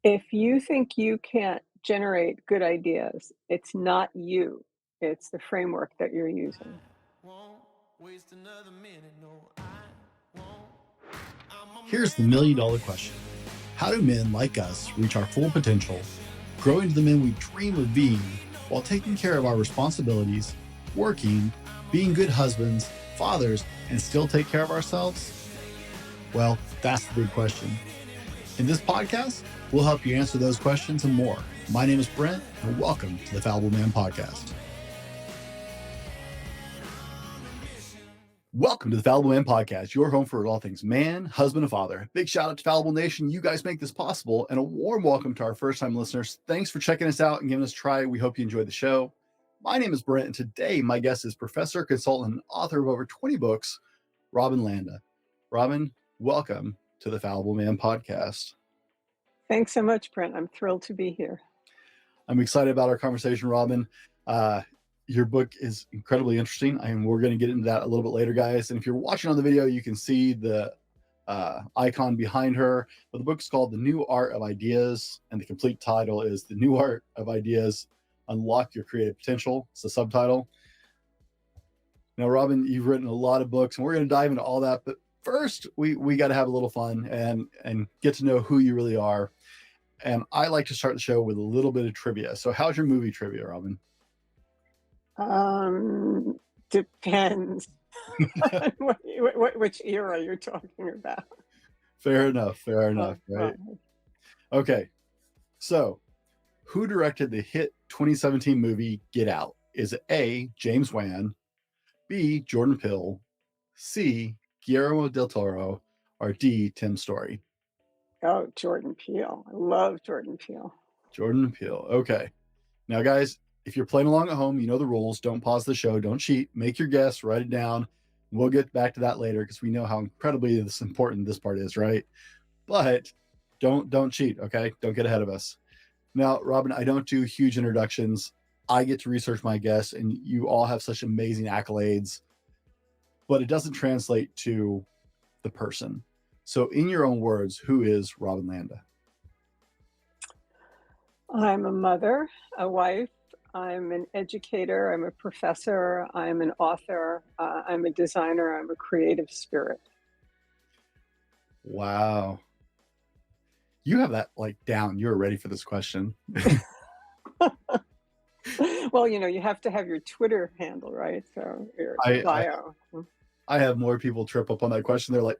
If you think you can't generate good ideas, it's not you, it's the framework that you're using. Won't waste another minute. No, I won't. I'm a Here's the man million on a dollar mission. question. How do men like us reach our full potential, grow into the men we dream of being while taking care of our responsibilities, working, being good husbands, fathers, and still take care of ourselves? Well, that's the big question. In this podcast, we'll help you answer those questions and more. My name is Brent, and welcome to the Fallible Man Podcast. Welcome to the Fallible Man Podcast, your home for all things man, husband, and father. Big shout out to Fallible Nation. You guys make this possible, and a warm welcome to our first-time listeners. Thanks for checking us out and giving us a try. We hope you enjoyed the show. My name is Brent, and today my guest is professor, consultant, and author of over 20 books, Robin Landa. Robin, welcome to the Fallible Man Podcast. Thanks so much, Brent. I'm thrilled to be here. I'm excited about our conversation, Robin. Your book is incredibly interesting, and we're going to get into that a little bit later, guys. And if you're watching on the video, you can see the icon behind her. But the book is called The New Art of Ideas, and the complete title is The New Art of Ideas, Unlock Your Creative Potential. It's the subtitle. Now, Robin, you've written a lot of books, and we're going to dive into all that. But first, we got to have a little fun and get to know who you really are. And I like to start the show with a little bit of trivia. So how's your movie trivia, Robin? Depends on which era you're talking about. Fair enough, right? Okay, so who directed the hit 2017 movie Get Out? Is it A, James Wan, B, Jordan Peele, C, Guillermo del Toro, or D, Tim Story? Oh, Jordan Peele. I love Jordan Peele. Jordan Peele. Okay. Now, guys, if you're playing along at home, you know the rules. Don't pause the show. Don't cheat. Make your guess. Write it down. We'll get back to that later because we know how incredibly important this part is, right? But don't cheat, okay? Don't get ahead of us. Now, Robin, I don't do huge introductions. I get to research my guests, and you all have such amazing accolades, but it doesn't translate to the person. So in your own words, who is Robin Landa? I'm a mother, a wife. I'm an educator. I'm a professor. I'm an author. I'm a designer. I'm a creative spirit. Wow. You have that like down. You're ready for this question. Well, you have to have your Twitter handle, right? So your bio. I have more people trip up on that question. They're like,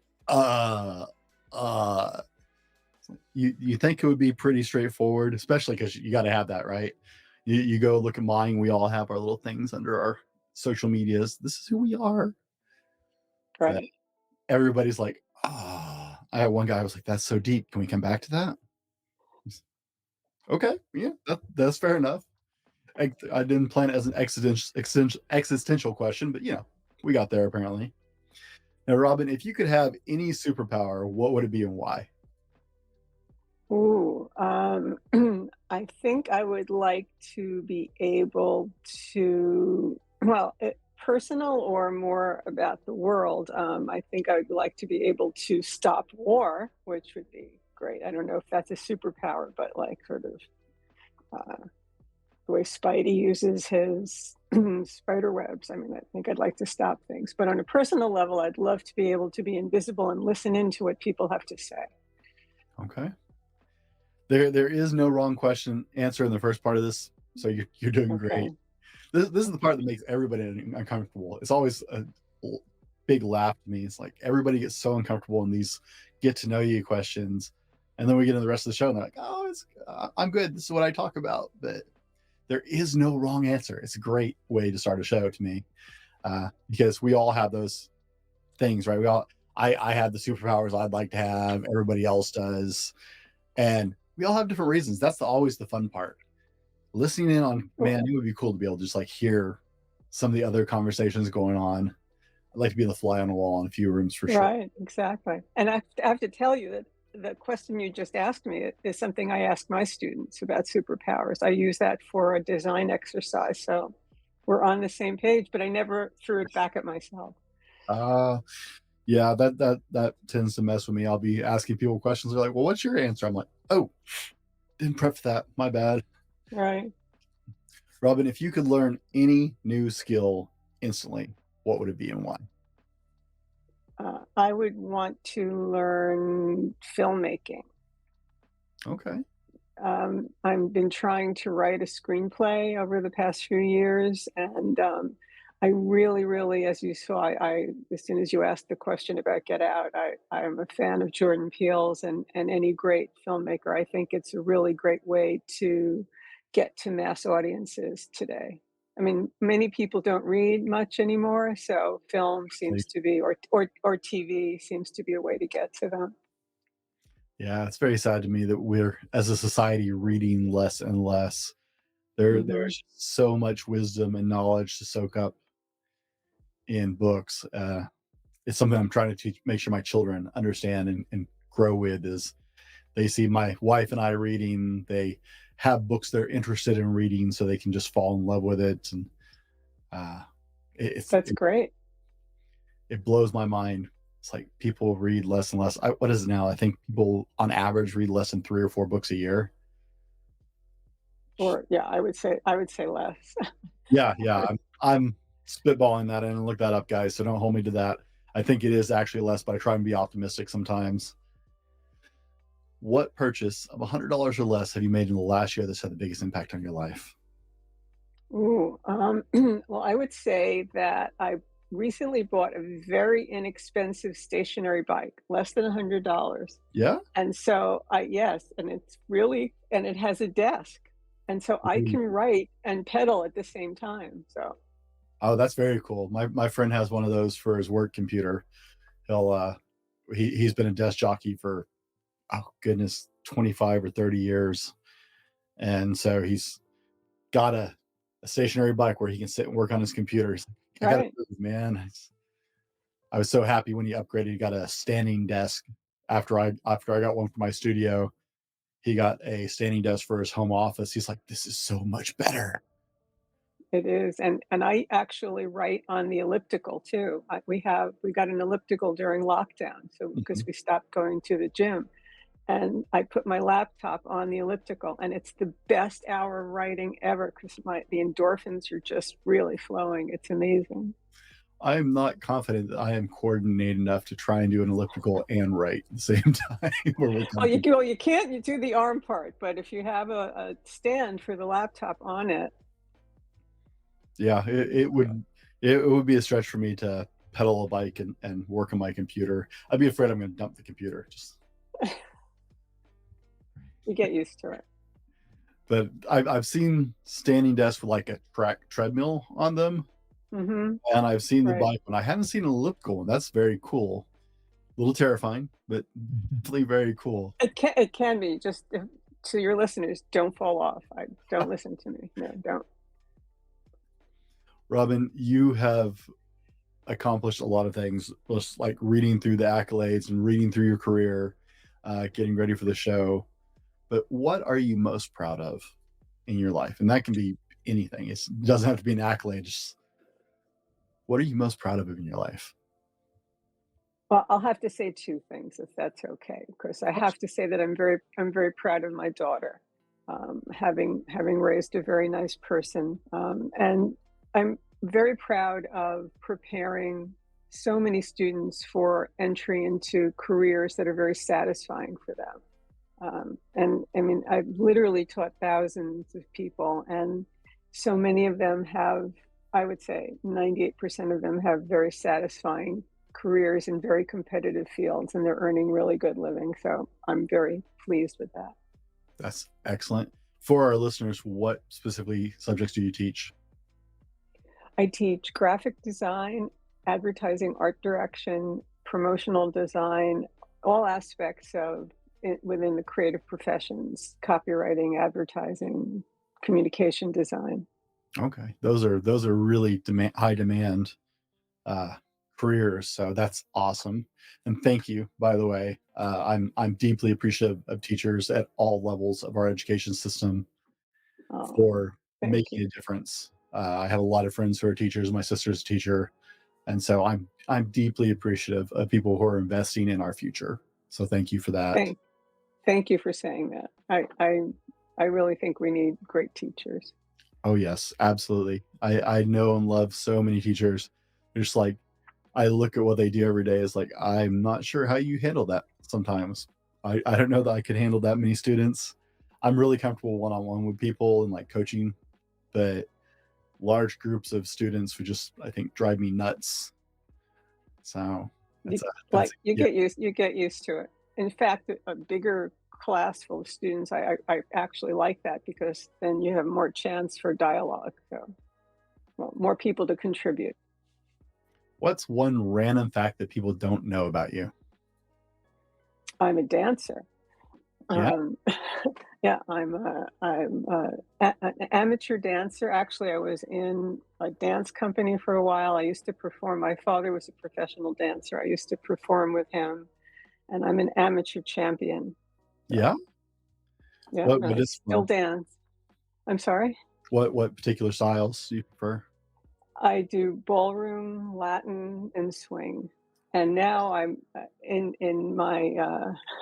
you think it would be pretty straightforward, especially because you got to have that, right? You go look at mine. We all have our little things under our social medias. This is who we are. Right. But everybody's like, I had one guy who was like, that's so deep. Can we come back to that? Okay. Yeah, that's fair enough. I didn't plan it as an existential question, but we got there apparently. Now, Robin, if you could have any superpower, what would it be and why? Ooh, I think I would like to be able to, personal or more about the world. I think I would like to be able to stop war, which would be great. I don't know if that's a superpower, but like sort of the way Spidey uses his spider webs. I mean, I think I'd like to stop things. But on a personal level, I'd love to be able to be invisible and listen into what people have to say. Okay. There is no wrong answer in the first part of this, so you're doing Okay. great. This is the part that makes everybody uncomfortable. It's always a big laugh to me. It's like everybody gets so uncomfortable in these get to know you questions, and then we get into the rest of the show and they're like, "Oh, I'm good. This is what I talk about." But there is no wrong answer. It's a great way to start a show to me, because we all have those things, right? I have the superpowers I'd like to have. Everybody else does, and we all have different reasons. That's always the fun part. Listening in on, man, it would be cool to be able to just like hear some of the other conversations going on. I'd like to be the fly on the wall in a few rooms for sure. Right, exactly. And I have to tell you that the question you just asked me is something I ask my students about superpowers. I use that for a design exercise. So we're on the same page, but I never threw it back at myself. Yeah, that tends to mess with me. I'll be asking people questions. They're like, well, what's your answer? I'm like, oh, didn't prep for that. My bad. Right. Robin, if you could learn any new skill instantly, what would it be and why? I would want to learn filmmaking. Okay. I've been trying to write a screenplay over the past few years, and I really, really, as you saw, as soon as you asked the question about Get Out, I'm a fan of Jordan Peele's and any great filmmaker. I think it's a really great way to get to mass audiences today. I mean, many people don't read much anymore, so film seems to be, or TV seems to be a way to get to them. Yeah, it's very sad to me that we're, as a society, reading less and less. Hmm. There's so much wisdom and knowledge to soak up in books. It's something I'm trying to teach, make sure my children understand and grow with. Is they see my wife and I reading, they have books they're interested in reading, so they can just fall in love with it. And uh, it's That's great. it blows my mind. It's like people read less and less. What is it now? I think people on average read less than 3 or 4 books a year. Or yeah, I would say less. Yeah. I'm spitballing that in and look that up, guys. So don't hold me to that. I think it is actually less, but I try and be optimistic sometimes. What purchase of $100 or less have you made in the last year that's had the biggest impact on your life? Ooh, well, I would say that I recently bought a very inexpensive stationary bike, less than $100. Yeah. And so yes, and it's really, and it has a desk. And so I Ooh. can write and pedal at the same time. So Oh, that's very cool. My friend has one of those for his work computer. He'll he's been a desk jockey for, oh goodness, 25 or 30 years. And so he's got a stationary bike where he can sit and work on his computer. He's like, I gotta right. move, man. I was so happy when he upgraded. He got a standing desk after I got one for my studio. He got a standing desk for his home office. He's like, this is so much better. It is, and I actually write on the elliptical too. We got an elliptical during lockdown, so because Mhm. we stopped going to the gym, and I put my laptop on the elliptical, and it's the best hour of writing ever because the endorphins are just really flowing. It's amazing. I am not confident that I am coordinated enough to try and do an elliptical and write at the same time where we're coming. Well, you can't you do the arm part, but if you have a stand for the laptop on it, Yeah, it would be a stretch for me to pedal a bike and work on my computer. I'd be afraid I'm going to dump the computer. Just, you get used to it. but I've seen standing desks with like a track treadmill on them, Hmm. and I've seen the Right. bike one. I haven't seen an elliptical one. That's very cool. A little terrifying, but definitely very cool. It can be just to your listeners, don't fall off. Don't listen to me. No, don't. Robin, you have accomplished a lot of things, just like reading through the accolades and reading through your career, getting ready for the show. But what are you most proud of in your life? And that can be anything. It doesn't have to be an accolade. Just what are you most proud of in your life? Well, I'll have to say two things if that's okay. Because I have to say that I'm very proud of my daughter, having raised a very nice person, and I'm very proud of preparing so many students for entry into careers that are very satisfying for them. And I mean, I've literally taught thousands of people, and so many of them have, I would say 98% of them have very satisfying careers in very competitive fields, and they're earning really good living. So I'm very pleased with that. That's excellent. For our listeners, what specifically subjects do you teach? I teach graphic design, advertising, art direction, promotional design, all aspects of it within the creative professions, copywriting, advertising, communication design. Okay, those are really high demand uh, careers. So that's awesome. And thank you, by the way. I'm deeply appreciative of teachers at all levels of our education system Oh, for thank making you. a difference. I have a lot of friends who are teachers. My sister's a teacher, and so I'm deeply appreciative of people who are investing in our future. So thank you for that. Thank, thank you for saying that. I I really think we need great teachers. Oh yes, absolutely. I know and love so many teachers. They're just like, I look at what they do every day. It's like, I'm not sure how you handle that sometimes. I don't know that I could handle that many students. I'm really comfortable one-on-one with people and like coaching, but large groups of students would just, I think, drive me nuts. So You, that's like you yeah. get used to it. In fact, a bigger class full of students, I actually like that because then you have more chance for dialogue. So, well, more people to contribute. What's one random fact that people don't know about you? I'm a dancer. Yeah. Um, yeah, an amateur dancer. Actually, I was in a dance company for a while. I used to perform. My father was a professional dancer. I used to perform with him, and I'm an amateur champion. Yeah. So, yeah, What I is still dance. I'm sorry. what particular styles do you prefer? I do ballroom, Latin, and swing. And now I'm in my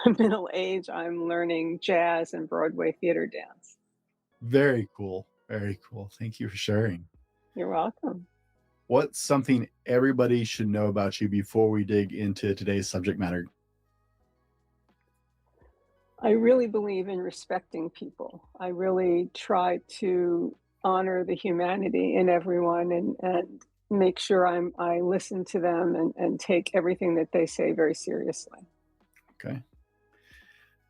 middle age. I'm learning jazz and Broadway theater dance. Very cool. Very cool. Thank you for sharing. You're welcome. What's something everybody should know about you before we dig into today's subject matter? I really believe in respecting people. I really try to honor the humanity in everyone and make sure I listen to them and take everything that they say very seriously. Okay.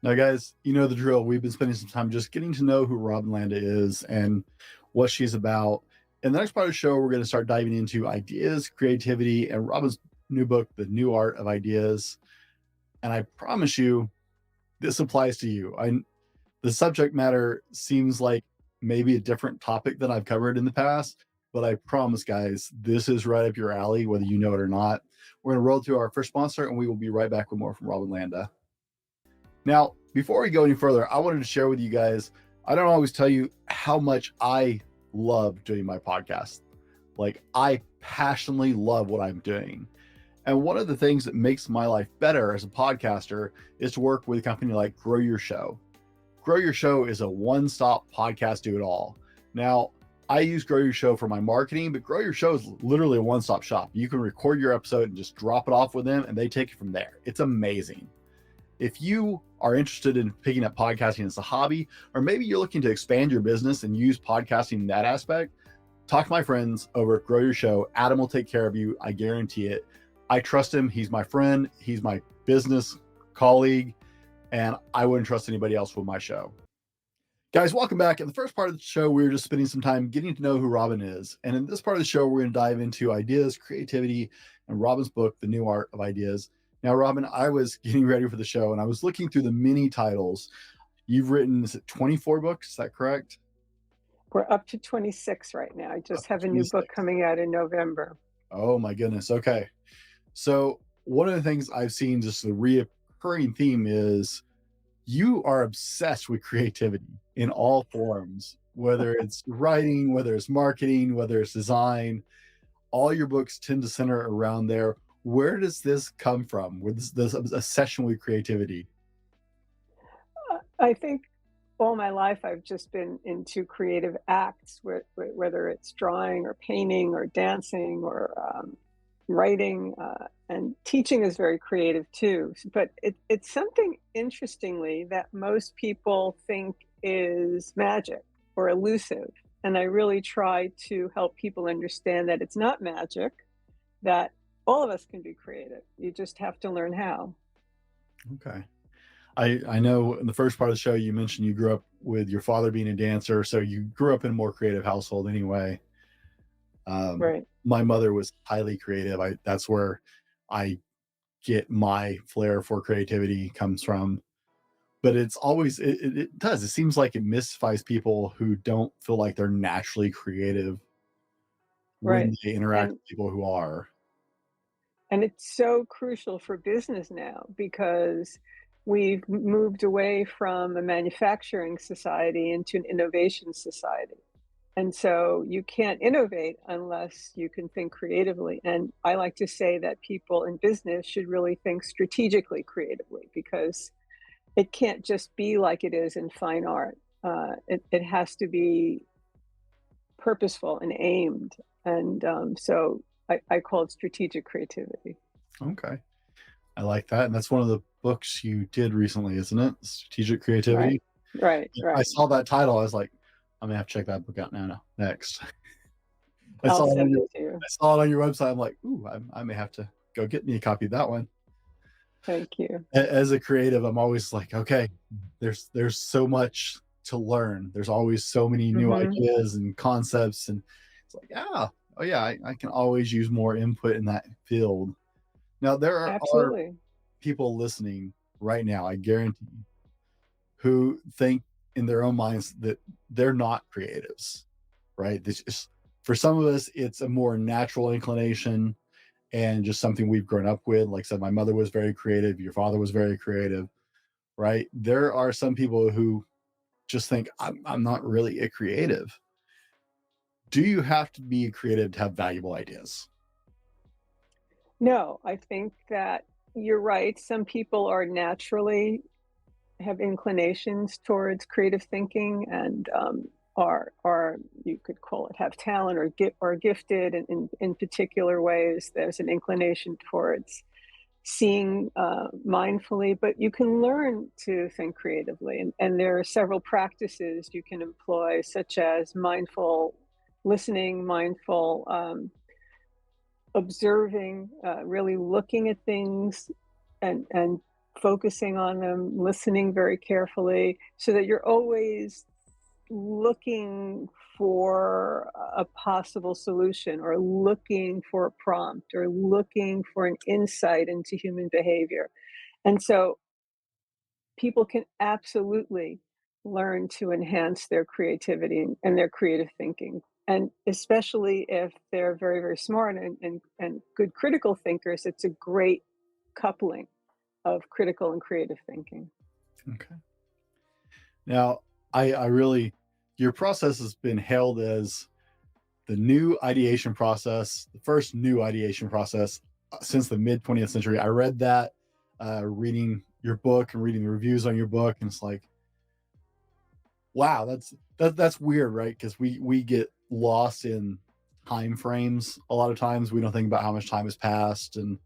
Now, guys, you know the drill. We've been spending some time just getting to know who Robin Landa is and what she's about. In the next part of the show, we're going to start diving into ideas, creativity, and Robin's new book, The New Art of Ideas. And I promise you, this applies to you. The subject matter seems like maybe a different topic than I've covered in the past, but I promise, guys, this is right up your alley, whether you know it or not. We're going to roll to our first sponsor, and we will be right back with more from Robin Landa. Now, before we go any further, I wanted to share with you guys, I don't always tell you how much I love doing my podcast. Like, I passionately love what I'm doing. And one of the things that makes my life better as a podcaster is to work with a company like Grow Your Show. Grow Your Show is a one-stop podcast do-it-all. Now, I use Grow Your Show for my marketing, but Grow Your Show is literally a one-stop shop. You can record your episode and just drop it off with them, and they take it from there. It's amazing. If you are interested in picking up podcasting as a hobby, or maybe you're looking to expand your business and use podcasting in that aspect, talk to my friends over at Grow Your Show. Adam will take care of you. I guarantee it. I trust him. He's my friend. He's my business colleague, and I wouldn't trust anybody else with my show. Guys, welcome back. In the first part of the show, we were just spending some time getting to know who Robin is. And in this part of the show, we're going to dive into ideas, creativity, and Robin's book, The New Art of Ideas. Now, Robin, I was getting ready for the show, and I was looking through the mini titles. You've written, is it 24 books? Is that correct? We're up to 26 right now. I just have a new book coming out in November. Oh, my goodness. Okay. So one of the things I've seen, just the reoccurring theme, is you are obsessed with creativity in all forms, whether it's writing, whether it's marketing, whether it's design. All your books tend to center around there. Where does this come from? Where this obsession with creativity? I think all my life I've just been into creative acts, whether it's drawing or painting or dancing or writing, and teaching is very creative too. But it's something, interestingly, that most people think is magic or elusive. And I really try to help people understand that it's not magic, that all of us can be creative. You just have to learn how. Okay. I know in the first part of the show, you mentioned you grew up with your father being a dancer. So you grew up in a more creative household anyway. Right. My mother was highly creative. That's where I get my flair for creativity comes from. But it's always, it does. It seems like it mystifies people who don't feel like they're naturally creative when Right. they interact And with people who are. and it's so crucial for business now because we've moved away from a manufacturing society into an innovation society. And so you can't innovate unless you can think creatively. And I like to say that people in business should really think strategically creatively because it can't just be like it is in fine art. It has to be purposeful and aimed. And so I call it strategic creativity. Okay. I like that. And that's one of the books you did recently, isn't it? Strategic Creativity. Right. I saw that title. I was like, I'm gonna have to check that book out now. Next. I'll send it to you. I saw it on your website. I'm like, ooh, I may have to go get me a copy of that one. Thank you. As a creative, I'm always like, okay, there's so much to learn. There's always so many new ideas and concepts, and it's like, oh yeah, I can always use more input in that field. Now there are people listening right now, I guarantee, who think in their own minds that they're not creatives, right? For some of us, it's a more natural inclination and just something we've grown up with. Like I said, my mother was very creative. Your father was very creative, right? There are some people who just think, I'm not really a creative. Do you have to be creative to have valuable ideas? No, I think that you're right. Some people are naturally have inclinations towards creative thinking and are you could call it have talent or gifted in particular ways. There's an inclination towards seeing mindfully, but you can learn to think creatively. And there are several practices you can employ, such as mindful listening, mindful observing, really looking at things and focusing on them, listening very carefully, so that you're always looking for a possible solution or looking for a prompt or looking for an insight into human behavior. And so people can absolutely learn to enhance their creativity and their creative thinking. And especially if they're very, very smart and good critical thinkers, it's a great coupling of critical and creative thinking. Okay. Now, I really, your process has been hailed as the new ideation process, the first new ideation process since the mid 20th century. I read that, reading your book and reading the reviews on your book, and it's like, wow, that's weird, right? Because we get lost in time frames a lot of times. We don't think about how much time has passed and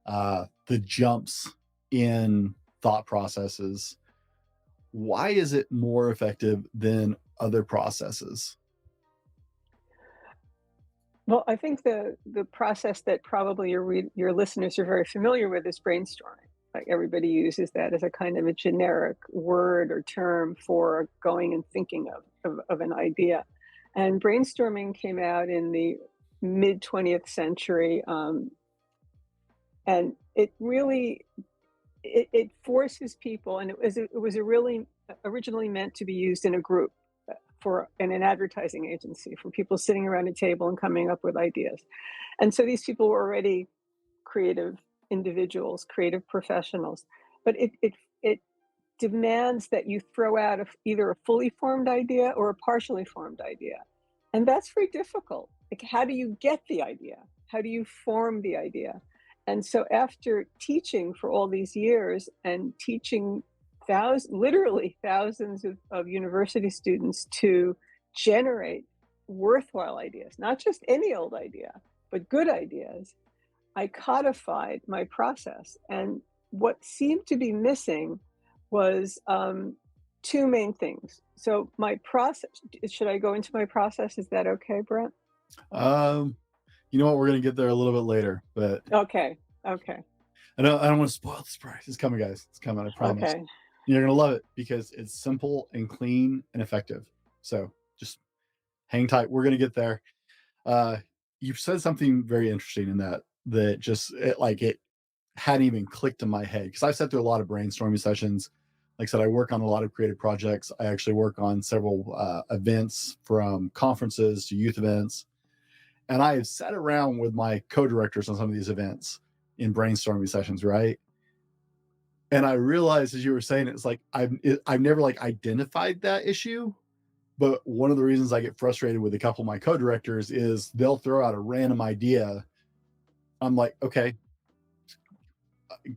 the jumps in thought processes. Why is it more effective than other processes? Well, I think the process that probably your listeners are very familiar with is brainstorming. Like everybody uses that as a kind of a generic word or term for going and thinking of an idea. And brainstorming came out in the mid 20th century, and it really it forces people, and it was really originally meant to be used in a group in an advertising agency for people sitting around a table and coming up with ideas. And so these people were already creative individuals, creative professionals, but it demands that you throw out either a fully formed idea or a partially formed idea. And that's very difficult. Like, how do you get the idea? How do you form the idea? And so after teaching for all these years and teaching literally thousands of university students to generate worthwhile ideas, not just any old idea, but good ideas, I codified my process. And what seemed to be missing was two main things. So my process, should I go into my process? Is that okay, Brent? You know what? We're going to get there a little bit later, but okay. I don't want to spoil the surprise. It's coming, guys. It's coming. I promise. Okay. You're going to love it because it's simple and clean and effective. So just hang tight. We're going to get there. You've said something very interesting in that just it hadn't even clicked in my head, because I've sat through a lot of brainstorming sessions. Like I said, I work on a lot of creative projects. I actually work on several events, from conferences to youth events. And I have sat around with my co-directors on some of these events in brainstorming sessions, right? And I realized, as you were saying, it's like I've never identified that issue. But one of the reasons I get frustrated with a couple of my co-directors is they'll throw out a random idea. I'm like, okay,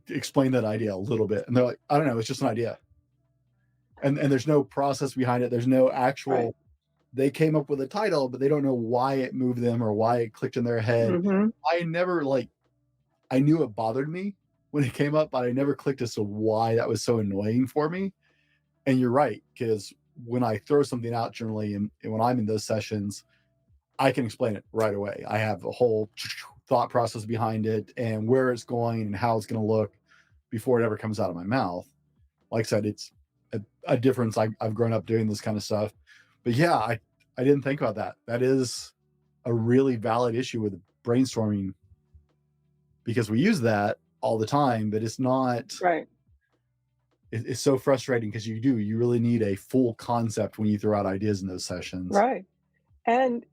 explain that idea a little bit. And they're like, I don't know, it's just an idea. and there's no process behind it. There's no actual, Right. they came up with a title, but they don't know why it moved them or why it clicked in their head. Mm-hmm. I never I knew it bothered me when it came up, but I never clicked as to why that was so annoying for me. And you're right, because when I throw something out generally, and when I'm in those sessions, I can explain it right away. I have a whole thought process behind it and where it's going and how it's going to look before it ever comes out of my mouth. Like I said, it's a difference. I've grown up doing this kind of stuff. But yeah, I didn't think about that. That is a really valid issue with brainstorming, because we use that all the time, but it's not, Right. it's so frustrating because you really need a full concept when you throw out ideas in those sessions. Right. And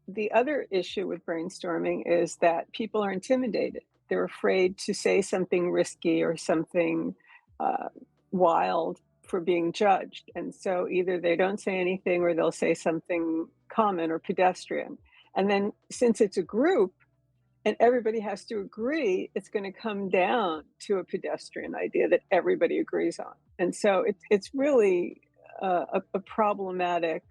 the other issue with brainstorming is that people are intimidated. They're afraid to say something risky or something uh, wild for being judged. And so either they don't say anything or they'll say something common or pedestrian. And then since it's a group and everybody has to agree, it's going to come down to a pedestrian idea that everybody agrees on. And so it's really a problematic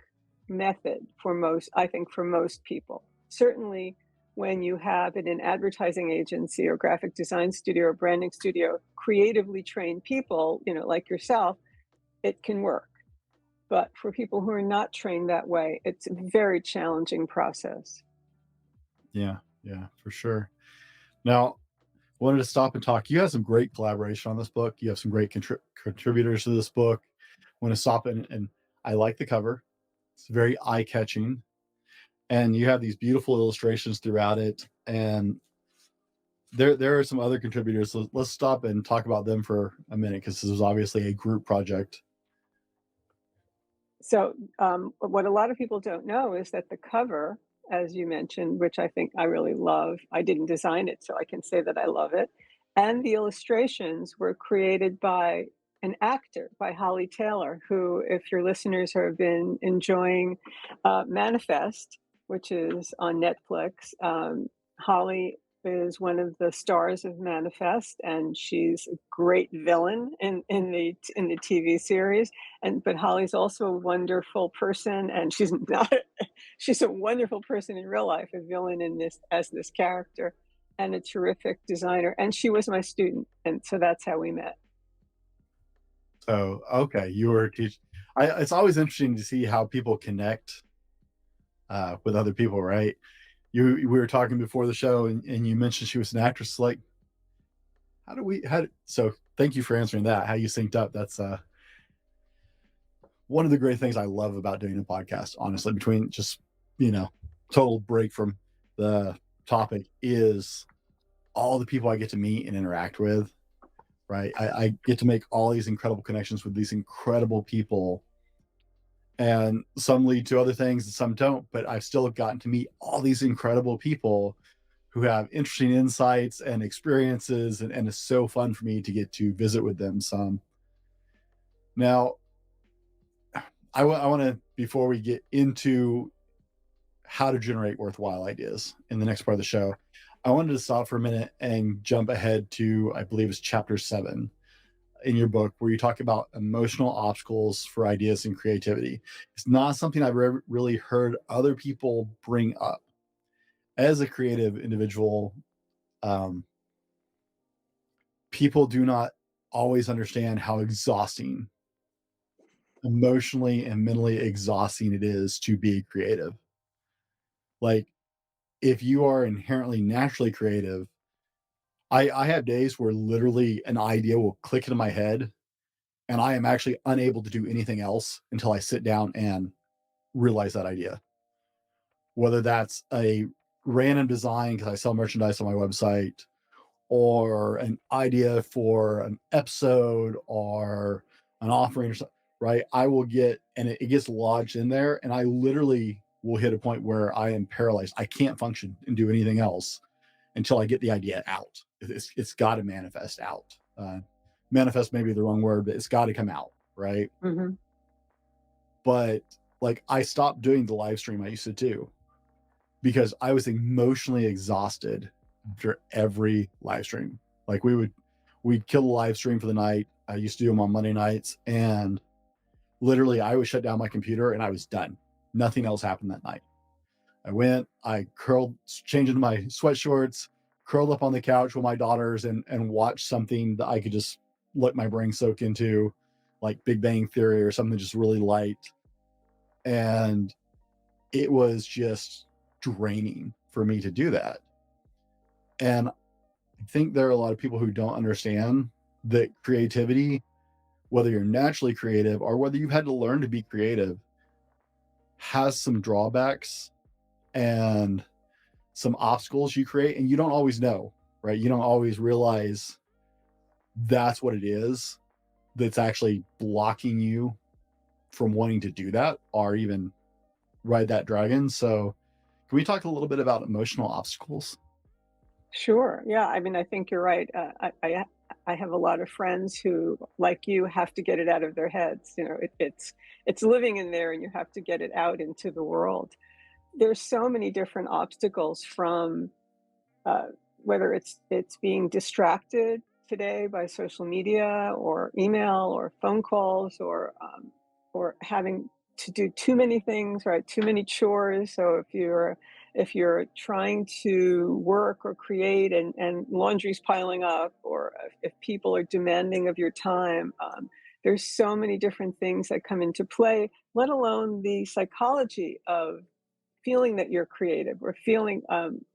method for most, I think, for most people. Certainly, when you have in an advertising agency or graphic design studio or branding studio, creatively trained people, like yourself, it can work. But for people who are not trained that way, it's a very challenging process. Yeah, yeah, for sure. Now, wanted to stop and talk. You have some great collaboration on this book. You have some great contributors to this book. Want to stop and I like the cover. It's very eye catching, and you have these beautiful illustrations throughout it. And there are some other contributors. So let's stop and talk about them for a minute, because this was obviously a group project. So, what a lot of people don't know is that the cover, as you mentioned, which I think I really love, I didn't design it, so I can say that I love it. And the illustrations were created by an actor, by Holly Taylor, who, if your listeners have been enjoying Manifest, which is on Netflix, Holly is one of the stars of Manifest, and she's a great villain in the TV series. But Holly's also a wonderful person, and she's not she's a wonderful person in real life, a villain in this as this character, and a terrific designer. And she was my student, and so that's how we met. So okay, you were teaching. It's always interesting to see how people connect with other people, right? We were talking before the show, and you mentioned she was an actress. Like, so thank you for answering that. How you synced up? That's one of the great things I love about doing a podcast, honestly, between just, total break from the topic, is all the people I get to meet and interact with, right? I get to make all these incredible connections with these incredible people, and some lead to other things and some don't, but I've still gotten to meet all these incredible people who have interesting insights and experiences, and it's so fun for me to get to visit with them some. Now, I want to, before we get into how to generate worthwhile ideas in the next part of the show, I wanted to stop for a minute and jump ahead to, I believe it's chapter 7 in your book, where you talk about emotional obstacles for ideas and creativity. It's not something I've really heard other people bring up. As a creative individual, people do not always understand how exhausting, emotionally and mentally exhausting it is to be creative. Like, if you are inherently naturally creative, I have days where literally an idea will click into my head and I am actually unable to do anything else until I sit down and realize that idea. Whether that's a random design because I sell merchandise on my website, or an idea for an episode or an offering or something, right? I will get, and it gets lodged in there, and I literally will hit a point where I am paralyzed. I can't function and do anything else until I get the idea out. It's got to manifest out. Manifest may be the wrong word, but it's got to come out, right? Mm-hmm. But like, I stopped doing the live stream I used to do because I was emotionally exhausted after every live stream. Like, we'd kill a live stream for the night. I used to do them on Monday nights, and literally I would shut down my computer and I was done. Nothing else happened that night. I changed into my sweat shorts, curled up on the couch with my daughters and watched something that I could just let my brain soak into, like Big Bang Theory or something just really light. And it was just draining for me to do that. And I think there are a lot of people who don't understand that creativity, whether you're naturally creative or whether you've had to learn to be creative, has some drawbacks and some obstacles you create, and you don't always know, right? You don't always realize that's what it is that's actually blocking you from wanting to do that or even ride that dragon. So can we talk a little bit about emotional obstacles? Sure. Yeah. I mean, I think you're right. I have a lot of friends who, like you, have to get it out of their heads. You know, it's living in there, and you have to get it out into the world. There's so many different obstacles from uh, whether it's being distracted today by social media or email or phone calls or having to do too many things, right? Too many chores. So if you're trying to work or create and laundry's piling up, or if people are demanding of your time, there's so many different things that come into play, let alone the psychology of feeling that you're creative or feeling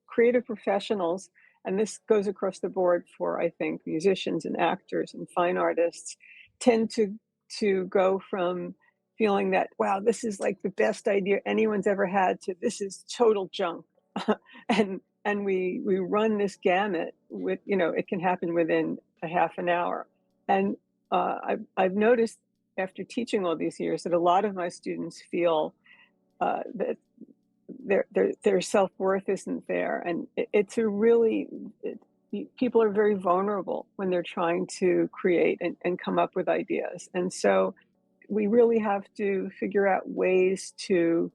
creative professionals. And this goes across the board for, I think, musicians and actors and fine artists tend to go from feeling that, wow, this is like the best idea anyone's ever had, to this is total junk. And we run this gamut with, it can happen within a half an hour. And I've noticed after teaching all these years that a lot of my students feel that their self-worth isn't there, and it's a really people are very vulnerable when they're trying to create and come up with ideas. And so we really have to figure out ways to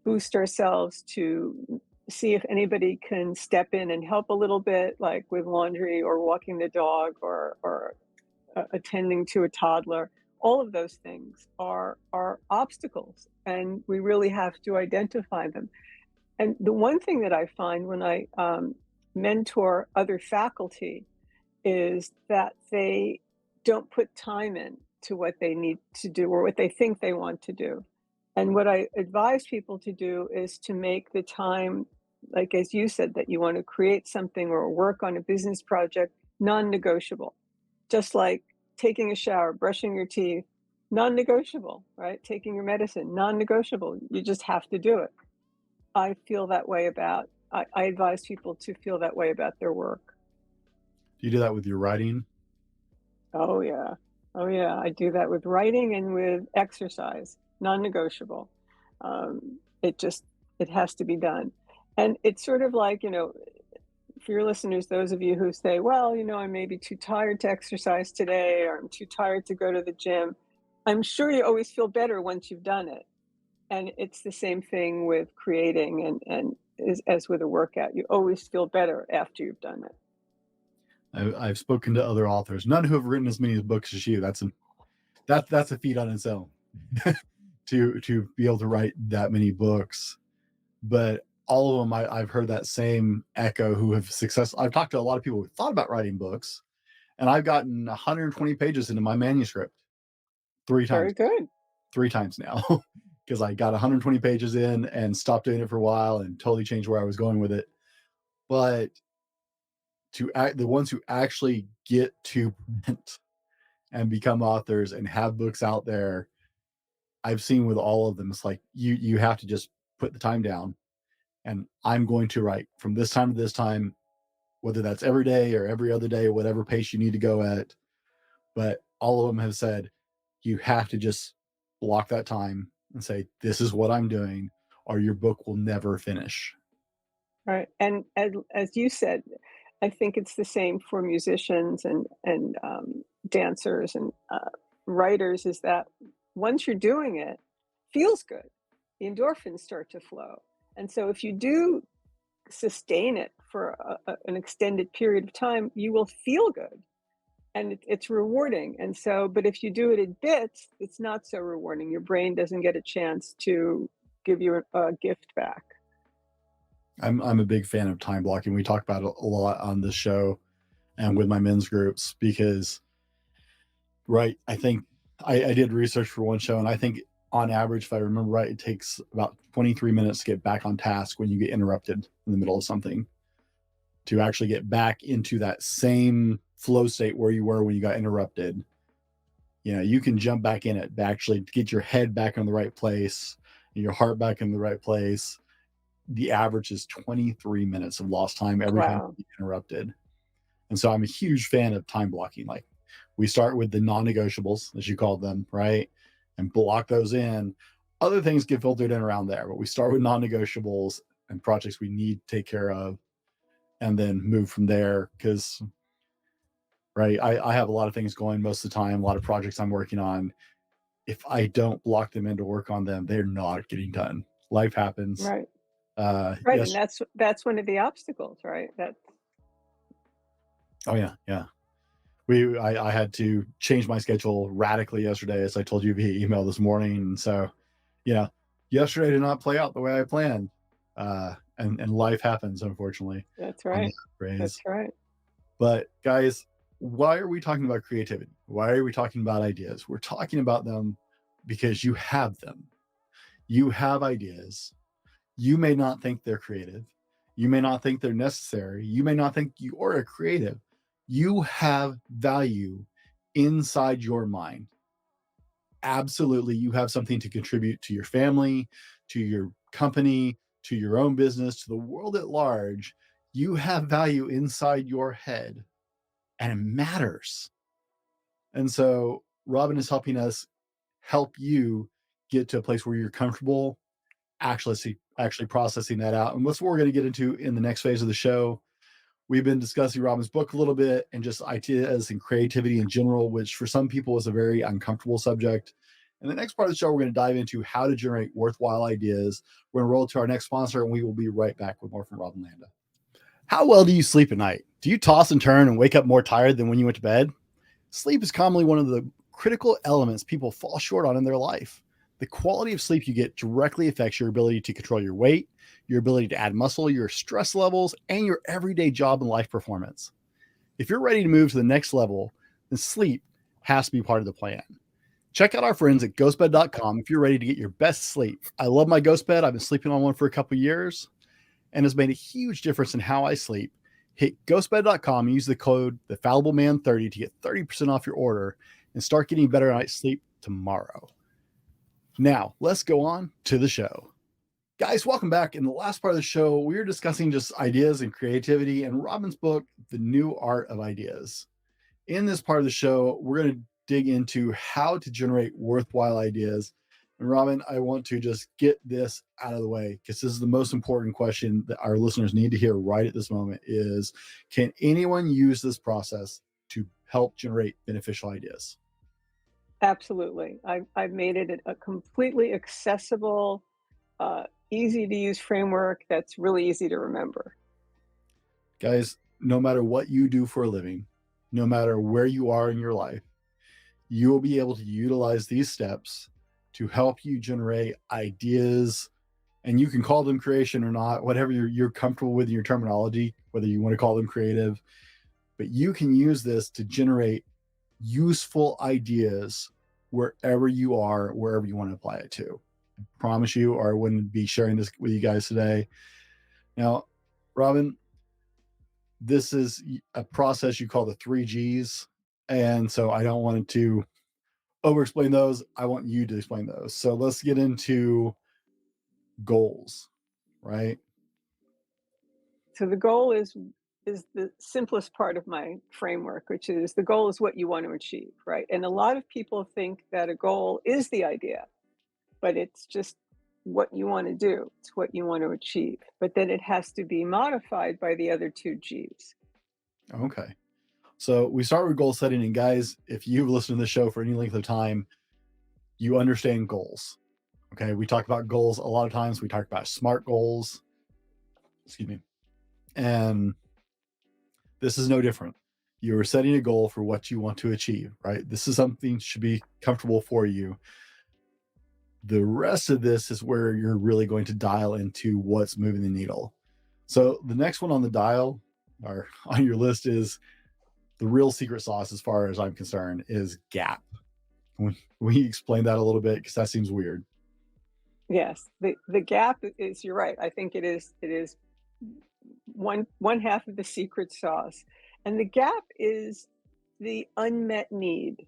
boost ourselves, to see if anybody can step in and help a little bit, like with laundry or walking the dog or attending to a toddler. All of those things are obstacles, and we really have to identify them. And the one thing that I find when I mentor other faculty is that they don't put time in to what they need to do or what they think they want to do. And what I advise people to do is to make the time, like as you said, that you want to create something or work on a business project, non-negotiable. Just like taking a shower, brushing your teeth, non-negotiable, right? Taking your medicine, non-negotiable. You just have to do it. I advise people to feel that way about their work. Do you do that with your writing? Oh, yeah. Oh, yeah. I do that with writing and with exercise, non-negotiable. It just, it has to be done. And it's sort of like, for your listeners, those of you who say, well, I may be too tired to exercise today, or I'm too tired to go to the gym. I'm sure you always feel better once you've done it. And it's the same thing with creating and as with a workout. You always feel better after you've done it. I've spoken to other authors, none who have written as many books as you. That's a feat on its own to be able to write that many books. But all of them, I've heard that same echo who have success. I've talked to a lot of people who thought about writing books, and I've gotten 120 pages into my manuscript three times, Very good. 3 times now, because I got 120 pages in and stopped doing it for a while and totally changed where I was going with it. But the ones who actually get to print and become authors and have books out there, I've seen with all of them, it's like you have to just put the time down, and I'm going to write from this time to this time, whether that's every day or every other day, whatever pace you need to go at. But all of them have said you have to just block that time and say, this is what I'm doing, or your book will never finish. Right. And as you said, I think it's the same for musicians and dancers and writers. Is that once you're doing it, feels good. The endorphins start to flow, and so if you do sustain it for an extended period of time, you will feel good. and it's rewarding. And so, but if you do it in bits, it's not so rewarding. Your brain doesn't get a chance to give you a gift back. I'm a big fan of time blocking. We talk about it a lot on this show and with my men's groups because, right, I think I did research for one show, and I think on average, if I remember right, it takes about 23 minutes to get back on task when you get interrupted in the middle of something, to actually get back into that same flow state where you were when you got interrupted. You know, you can jump back in it, actually get your head back in the right place and your heart back in the right place. The average is 23 minutes of lost time every time you get interrupted. And so I'm a huge fan of time blocking. Like, we start with the non-negotiables, as you called them, right? And block those in. Other things get filtered in around there, but we start with non-negotiables and projects we need to take care of, and then move from there. Because, right, I have a lot of things going most of the time, a lot of projects I'm working on. If I don't block them in to work on them, they're not getting done. Life happens. Right. Right, yes. And that's one of the obstacles, right? Oh yeah. I had to change my schedule radically yesterday, as I told you via email this morning. And so, yesterday did not play out the way I planned. And life happens, unfortunately. That's right. That's right. But guys, why are we talking about creativity? Why are we talking about ideas? We're talking about them because you have them. You have ideas. You may not think they're creative. You may not think they're necessary. You may not think you are a creative. You have value inside your mind. Absolutely, you have something to contribute to your family, to your company, to your own business, to the world at large. You have value inside your head, and it matters. And so Robin is helping us help you get to a place where you're comfortable actually processing that out. And that's what we're going to get into in the next phase of the show. We've been discussing Robin's book a little bit and just ideas and creativity in general, which for some people is a very uncomfortable subject. In the next part of the show, we're going to dive into how to generate worthwhile ideas. We're going to roll to our next sponsor, and we will be right back with more from Robin Landa. How well do you sleep at night? Do you toss and turn and wake up more tired than when you went to bed? Sleep is commonly one of the critical elements people fall short on in their life. The quality of sleep you get directly affects your ability to control your weight, your ability to add muscle, your stress levels, and your everyday job and life performance. If you're ready to move to the next level, then sleep has to be part of the plan. Check out our friends at ghostbed.com if you're ready to get your best sleep. I love my ghost bed. I've been sleeping on one for a couple of years, and it's made a huge difference in how I sleep. Hit ghostbed.com and use the code thefallibleman30 to get 30% off your order and start getting better night's sleep tomorrow. Now, let's go on to the show. Guys, welcome back. In the last part of the show, we were discussing just ideas and creativity and Robin's book, The New Art of Ideas. In this part of the show, we're going to dig into how to generate worthwhile ideas. And Robin, I want to just get this out of the way because this is the most important question that our listeners need to hear right at this moment is, can anyone use this process to help generate beneficial ideas? Absolutely. I've made it a completely accessible, easy to use framework that's really easy to remember. Guys, no matter what you do for a living, no matter where you are in your life, you will be able to utilize these steps to help you generate ideas, and you can call them creation or not, whatever you're comfortable with in your terminology, whether you want to call them creative, but you can use this to generate useful ideas wherever you are, wherever you want to apply it to. I promise you, or I wouldn't be sharing this with you guys today. Now, Robin, this is a process you call the 3Gs. And so I don't want to over explain those. I want you to explain those. So let's get into goals, right? So the goal is the simplest part of my framework, which is the goal is what you want to achieve, right? And a lot of people think that a goal is the idea, but it's just what you want to do. It's what you want to achieve. But then it has to be modified by the other two Gs. Okay. So we start with goal setting. And guys, if you've listened to the show for any length of time, you understand goals. Okay. We talk about goals a lot of times. We talk about SMART goals. Excuse me. And this is no different. You're setting a goal for what you want to achieve, right? This is something should be comfortable for you. The rest of this is where you're really going to dial into what's moving the needle. So the next one on the dial or on your list is the real secret sauce, as far as I'm concerned, is gap. Can we explain that a little bit? Because that seems weird. Yes, the gap is, you're right. I think it is one half of the secret sauce. And the gap is the unmet need.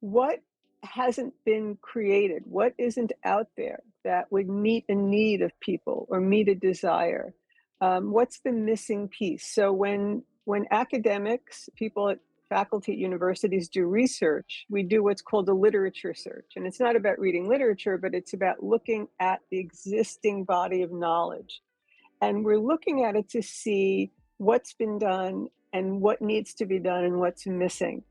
What hasn't been created? What isn't out there that would meet a need of people or meet a desire? What's the missing piece? So when academics, people at faculty at universities do research, we do what's called a literature search. And it's not about reading literature, but it's about looking at the existing body of knowledge. And we're looking at it to see what's been done and what needs to be done and what's missing.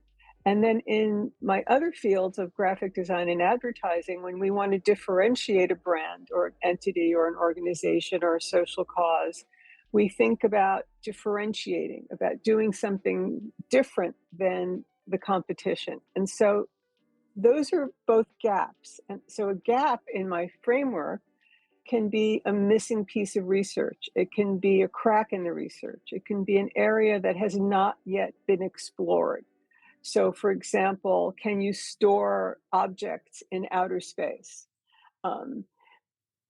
And then in my other fields of graphic design and advertising, when we want to differentiate a brand or an entity or an organization or a social cause, we think about differentiating, about doing something different than the competition. And so those are both gaps. And so a gap in my framework can be a missing piece of research. It can be a crack in the research. It can be an area that has not yet been explored. So, for example, can you store objects in outer space? Um,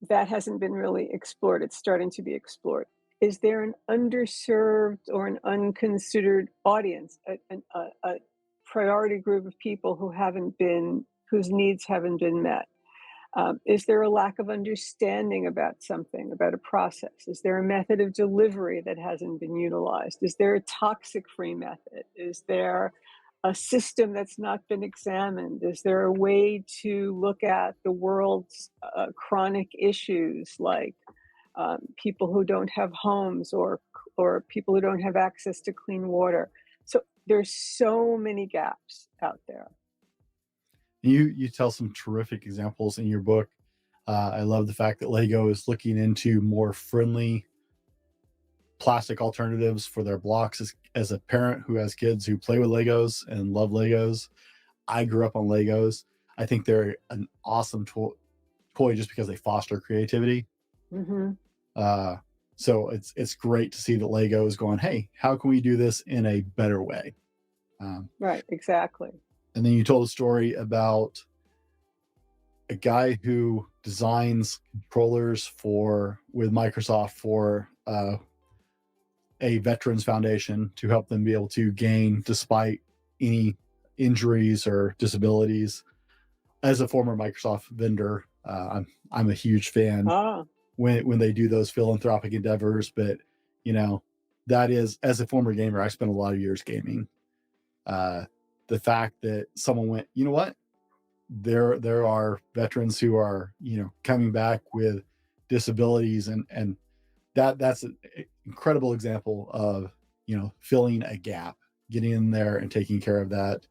that hasn't been really explored. It's starting to be explored. Is there an underserved or an unconsidered audience, a priority group of people whose needs haven't been met? Is there a lack of understanding about something, about a process? Is there a method of delivery that hasn't been utilized? Is there a toxic-free method? Is there a system that's not been examined? Is there a way to look at the world's chronic issues, like people who don't have homes or people who don't have access to clean water? So there's so many gaps out there. You tell some terrific examples in your book. I love the fact that Lego is looking into more friendly plastic alternatives for their blocks. As a parent who has kids who play with Legos and love Legos, I grew up on Legos. I think they're an awesome toy just because they foster creativity. Mm-hmm. So it's great to see that Lego is going, hey, how can we do this in a better way? Right, exactly. And then you told a story about a guy who designs controllers with Microsoft for a veterans foundation to help them be able to gain despite any injuries or disabilities. As a former Microsoft vendor, I'm a huge fan when they do those philanthropic endeavors. But that is, as a former gamer, I spent a lot of years gaming. The fact that someone went, you know what, there are veterans who are coming back with disabilities, and that's an incredible example of filling a gap, getting in there and taking care of that.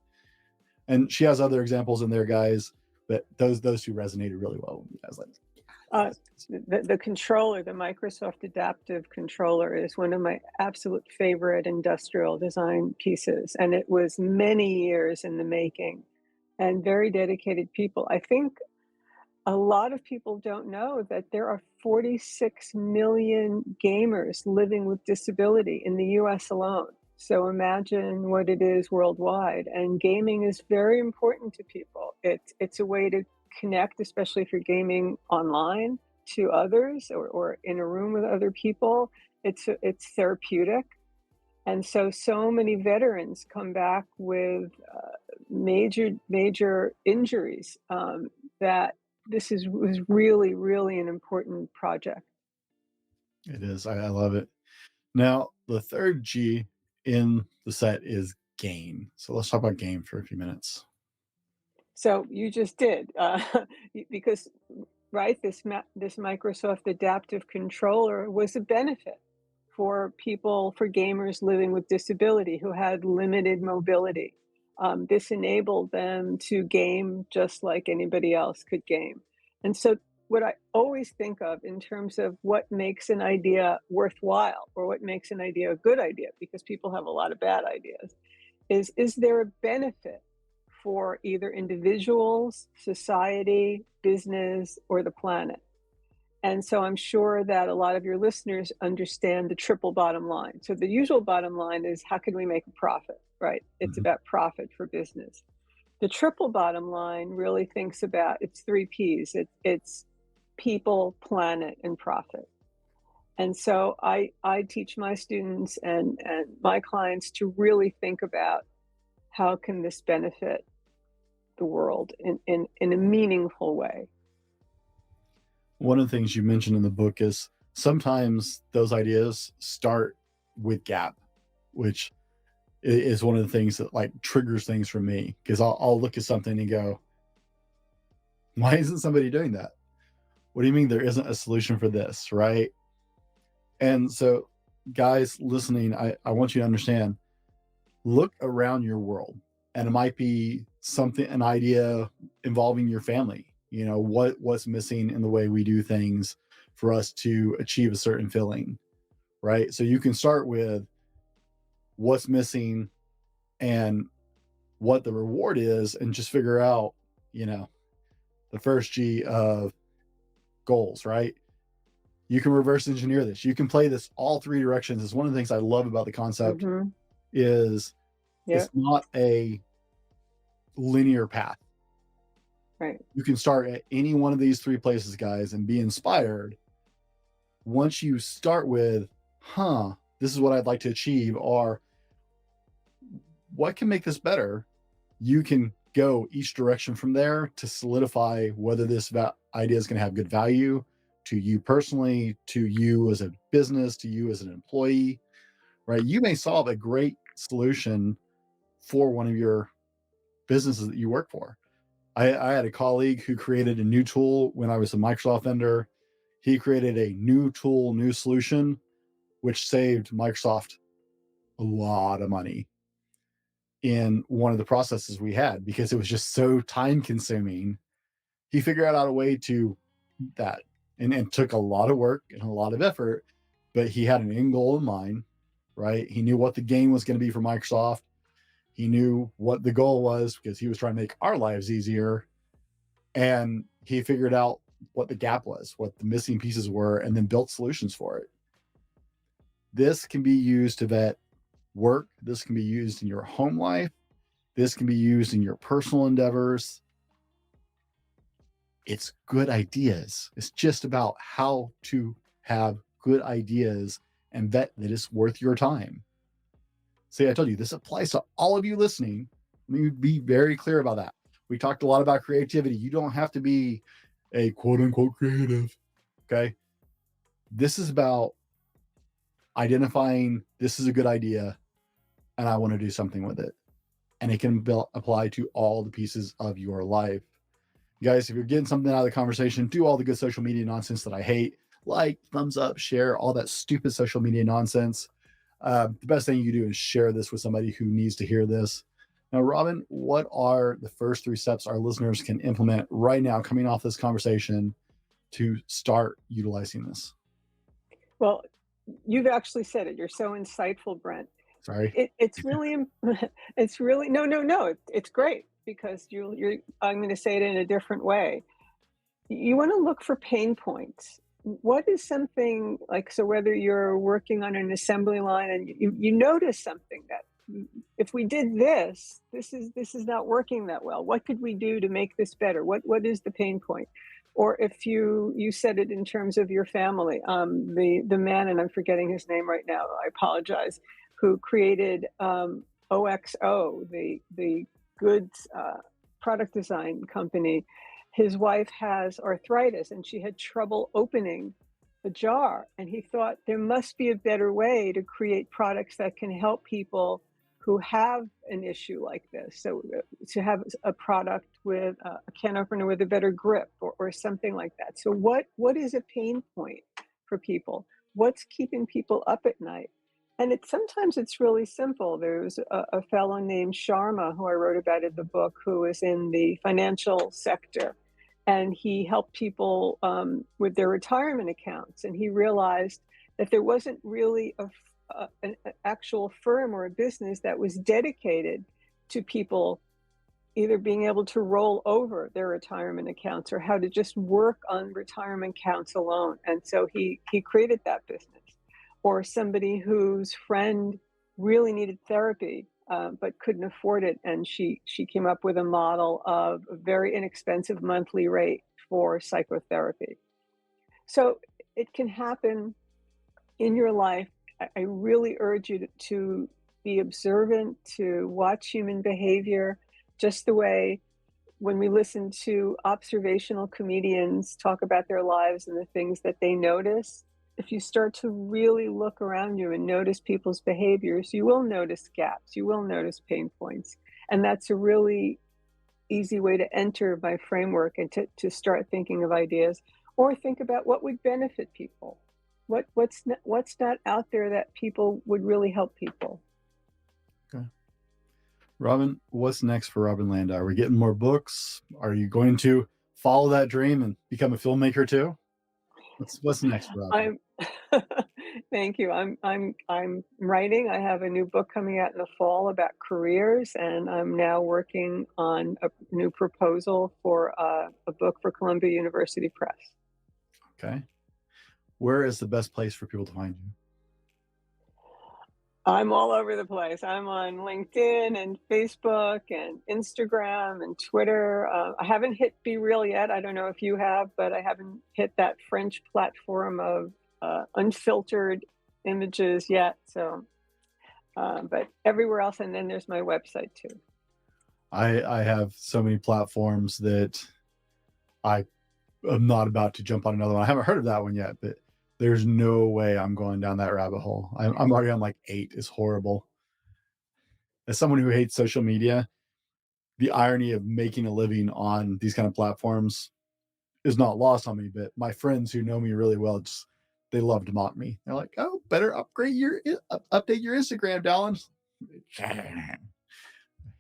And she has other examples in there, guys, but those two resonated really well with me. I was like, the controller, the Microsoft Adaptive Controller, is one of my absolute favorite industrial design pieces. And it was many years in the making and very dedicated people. I think a lot of people don't know that there are 46 million gamers living with disability in the US alone. So imagine what it is worldwide. And gaming is very important to people. It's a way to connect, especially if you're gaming online, to others or in a room with other people. It's therapeutic. And so many veterans come back with major injuries that was really, really an important project. It is. I love it. Now, the third G in the set is game. So let's talk about game for a few minutes. So you just did, because this Microsoft Adaptive Controller was a benefit for gamers living with disability who had limited mobility. This enabled them to game just like anybody else could game. And so what I always think of in terms of what makes an idea worthwhile or what makes an idea a good idea, because people have a lot of bad ideas, is there a benefit for either individuals, society, business, or the planet? And so I'm sure that a lot of your listeners understand the triple bottom line. So the usual bottom line is, how can we make a profit, right? It's Mhm. about profit for business. The triple bottom line really thinks about, it's three P's. It's people, planet, and profit. And so I teach my students and my clients to really think about, how can this benefit the world in a meaningful way? One of the things you mentioned in the book is sometimes those ideas start with gap, which is one of the things that like triggers things for me, because I'll look at something and go, why isn't somebody doing that? What do you mean there isn't a solution for this, right? And so, guys listening, I want you to understand, look around your world, and it might be something, an idea involving your family. You know, what's missing in the way we do things for us to achieve a certain feeling, right? So you can start with what's missing and what the reward is, and just figure out, you know, the first G of goals, right? You can reverse engineer this. You can play this all three directions. It's one of the things I love about the concept, Mm-hmm. is Yeah, it's not a linear path. right. You can start at any one of these three places, guys, and be inspired. Once you start with, this is what I'd like to achieve, or what can make this better, you can go each direction from there to solidify whether this idea is going to have good value to you personally, to you as a business, to you as an employee, right? You may solve a great solution for one of your businesses that you work for. I had a colleague who created a new tool when I was a Microsoft vendor. He created a new tool, new solution, which saved Microsoft a lot of money in one of the processes we had, because it was just so time consuming. He figured out a way to that, and took a lot of work and a lot of effort, but he had an end goal in mind, right? He knew what the gain was going to be for Microsoft. He knew what the goal was, because he was trying to make our lives easier. And he figured out what the gap was, what the missing pieces were, and then built solutions for it. This can be used to vet work. This can be used in your home life. This can be used in your personal endeavors. It's good ideas. It's just about how to have good ideas and vet that it's worth your time. See, I told you, this applies to all of you listening. Let me be very clear about that. We talked a lot about creativity. You don't have to be a quote unquote creative. Okay. This is about identifying, this is a good idea and I want to do something with it. And it can apply to all the pieces of your life. Guys, if you're getting something out of the conversation, do all the good social media nonsense that I hate. Like, thumbs up, share, all that stupid social media nonsense. The best thing you can do is share this with somebody who needs to hear this. Now, Robin, what are the first 3 steps our listeners can implement right now, coming off this conversation, to start utilizing this? Well, you've actually said it. You're so insightful, Brent. Sorry. It's really, it's really, no. It's great, because you're. I'm going to say it in a different way. You want to look for pain points. What is something like, so whether you're working on an assembly line and you notice something that, if we did this is not working that well. What could we do to make this better? What is the pain point? Or if you said it in terms of your family, the man, and I'm forgetting his name right now, I apologize, who created OXO, the goods product design company. His wife has arthritis and she had trouble opening the jar. And he thought there must be a better way to create products that can help people who have an issue like this. So to have a product with a can opener with a better grip, or something like that. So what is a pain point for people? What's keeping people up at night? And sometimes it's really simple. There's a fellow named Sharma, who I wrote about in the book, who is in the financial sector. And he helped people with their retirement accounts. And he realized that there wasn't really an actual firm or a business that was dedicated to people either being able to roll over their retirement accounts or how to just work on retirement accounts alone. And so he created that business. Or somebody whose friend really needed therapy, but couldn't afford it, and she came up with a model of a very inexpensive monthly rate for psychotherapy. So it can happen in your life. I really urge you to be observant, to watch human behavior, just the way when we listen to observational comedians talk about their lives and the things that they notice. If you start to really look around you and notice people's behaviors, you will notice gaps, you will notice pain points. And that's a really easy way to enter my framework and to start thinking of ideas, or think about what would benefit people. What's not out there that people would really help people. Okay. Robin, what's next for Robin Landa? Are we getting more books? Are you going to follow that dream and become a filmmaker too? What's next, Robin? Thank you. I'm writing. I have a new book coming out in the fall about careers, and I'm now working on a new proposal for a book for Columbia University Press. Okay. Where is the best place for people to find you? I'm all over the place. I'm on LinkedIn and Facebook and Instagram and Twitter. I haven't hit Be Real yet. I don't know if you have, but I haven't hit that French platform of unfiltered images yet. So, but everywhere else, and then there's my website too. I have so many platforms that I am not about to jump on another one. I haven't heard of that one yet, but there's no way I'm going down that rabbit hole. I'm already on like 8. It's horrible. As someone who hates social media, the irony of making a living on these kind of platforms is not lost on me. But my friends who know me really well, they love to mock me. They're like, "Oh, better update your Instagram, Dallin."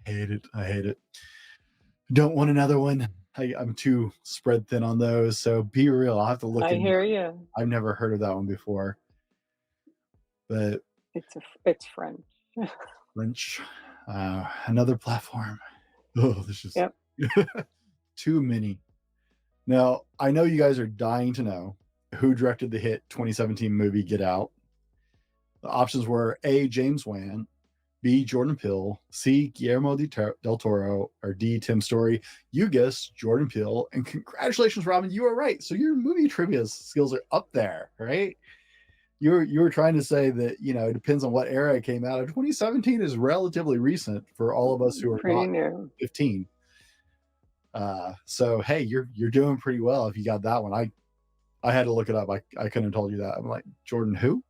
I hate it. Don't want another one. I'm too spread thin on those. So Be Real. I'll have to look. I hear you. I've never heard of that one before. But it's French. French. Another platform. Oh, this is too many. Now, I know you guys are dying to know who directed the hit 2017 movie Get Out. The options were A, James Wan, B, Jordan Peele, C, Guillermo del Toro, or D, Tim Story. You guessed Jordan Peele, and congratulations, Robin, you were right. So your movie trivia skills are up there, right? You were trying to say that, it depends on what era it came out. 2017 is relatively recent for all of us who are pretty not new. 15. So hey, you're doing pretty well if you got that one. I had to look it up. I couldn't have told you that. I'm like, Jordan who?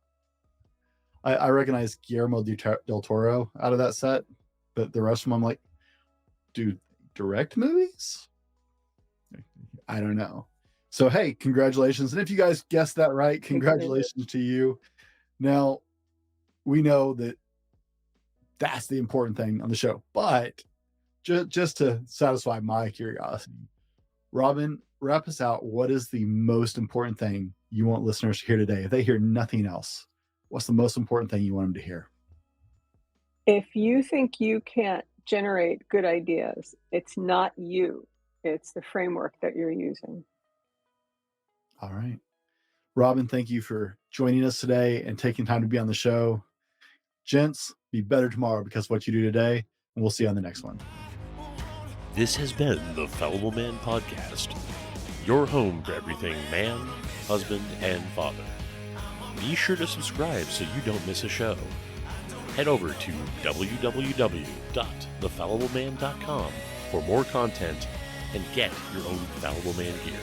I recognize Guillermo del Toro out of that set, but the rest of them, I'm like, dude, direct movies? I don't know. So, hey, congratulations. And if you guys guessed that right, congratulations to you. Now, we know that that's the important thing on the show, but just to satisfy my curiosity, Robin, wrap us out. What is the most important thing you want listeners to hear today? If they hear nothing else, what's the most important thing you want them to hear? If you think you can't generate good ideas, it's not you. It's the framework that you're using. All right. Robin, thank you for joining us today and taking time to be on the show. Gents, be better tomorrow because of what you do today, and we'll see you on the next one. This has been the Fallible Man Podcast, your home for everything man, husband, and father. Be sure to subscribe so you don't miss a show. Head over to www.thefallibleman.com for more content and get your own Fallible Man gear.